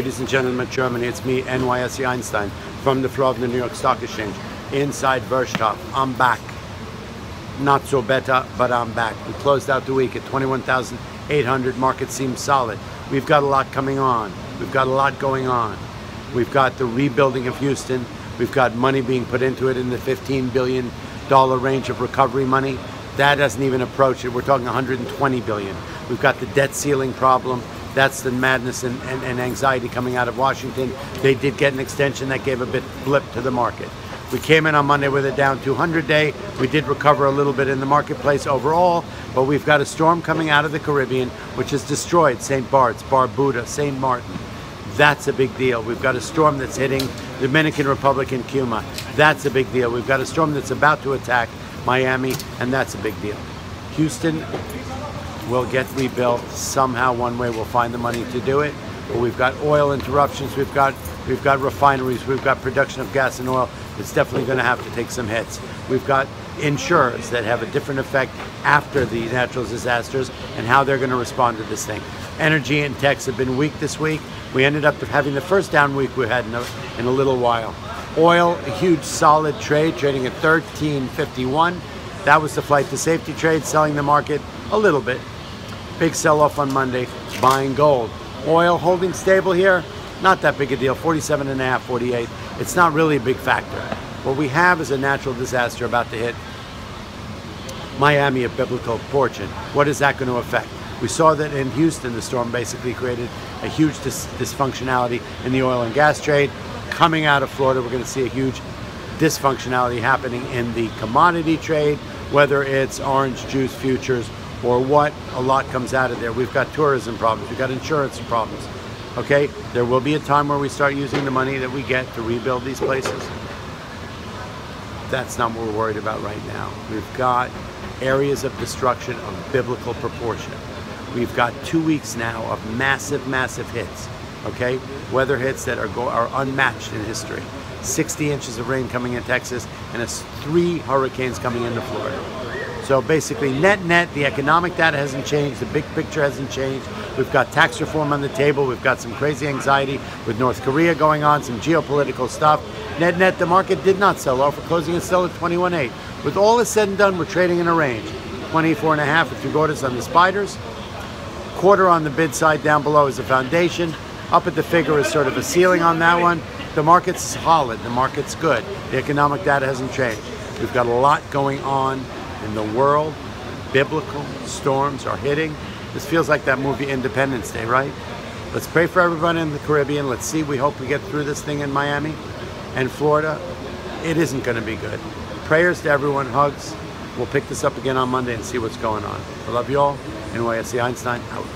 Ladies and gentlemen of Germany, it's me, NYSE Einstein, from the floor of the New York Stock Exchange, inside Wirtschaft. I'm back. Not so better, but I'm back. We closed out the week at 21,800. Market seems solid. We've got a lot coming on. We've got a lot going on. We've got the rebuilding of Houston. We've got money being put into it in the $15 billion range of recovery money. That doesn't even approach it. We're talking 120 billion. We've got the debt ceiling problem. That's the madness and anxiety coming out of Washington. They did get an extension that gave a bit blip to the market. We came in on Monday with a down 200 day. We did recover a little bit in the marketplace overall, but we've got a storm coming out of the Caribbean, which has destroyed St. Bart's, Barbuda, St. Martin. That's a big deal. We've got a storm that's hitting the Dominican Republic and Cuba. That's a big deal. We've got a storm that's about to attack Miami, and that's a big deal. Houston will get rebuilt somehow, one way. We'll find the money to do it. But we've got oil interruptions. We've got refineries. We've got production of gas and oil. It's definitely going to have to take some hits. We've got insurers that have a different effect after the natural disasters and how they're going to respond to this thing. Energy and techs have been weak this week. We ended up having the first down week we've had in a little while. Oil, a huge solid trade, trading at 13.51. That was the flight to safety trade, selling the market a little bit. Big sell-off on Monday, buying gold. Oil holding stable here, not that big a deal, 47.5, 48. It's not really a big factor. What we have is a natural disaster about to hit Miami of biblical proportion. What is that going to affect? We saw that in Houston, the storm basically created a huge dysfunctionality in the oil and gas trade. Coming out of Florida, we're going to see a huge dysfunctionality happening in the commodity trade, whether it's orange juice futures or what, a lot comes out of there. We've got tourism problems, we've got insurance problems. Okay, there will be a time where we start using the money that we get to rebuild these places. That's not what we're worried about right now. We've got areas of destruction of biblical proportion. We've got 2 weeks now of massive, massive hits. Okay, weather hits that are unmatched in history. 60 inches of rain coming in Texas, and it's 3 hurricanes coming into Florida. So basically, net, the economic data hasn't changed, the big picture hasn't changed. We've got tax reform on the table, we've got some crazy anxiety with North Korea going on, some geopolitical stuff. Net, the market did not sell off. We're closing it still at 21.8. With all this said and done, we're trading in a range. 24.5 with 3 quarters on the spiders. Quarter on the bid side down below is the foundation. Up at the figure is sort of a ceiling on that one. The market's solid, the market's good. The economic data hasn't changed. We've got a lot going on in the world. Biblical storms are hitting. This feels like that movie Independence Day, right? Let's pray for everybody in the Caribbean. Let's see, we hope we get through this thing in Miami and Florida. It isn't going to be good. Prayers to everyone, hugs. We'll pick this up again on Monday and see what's going on. I love you all. NYSE Einstein, out.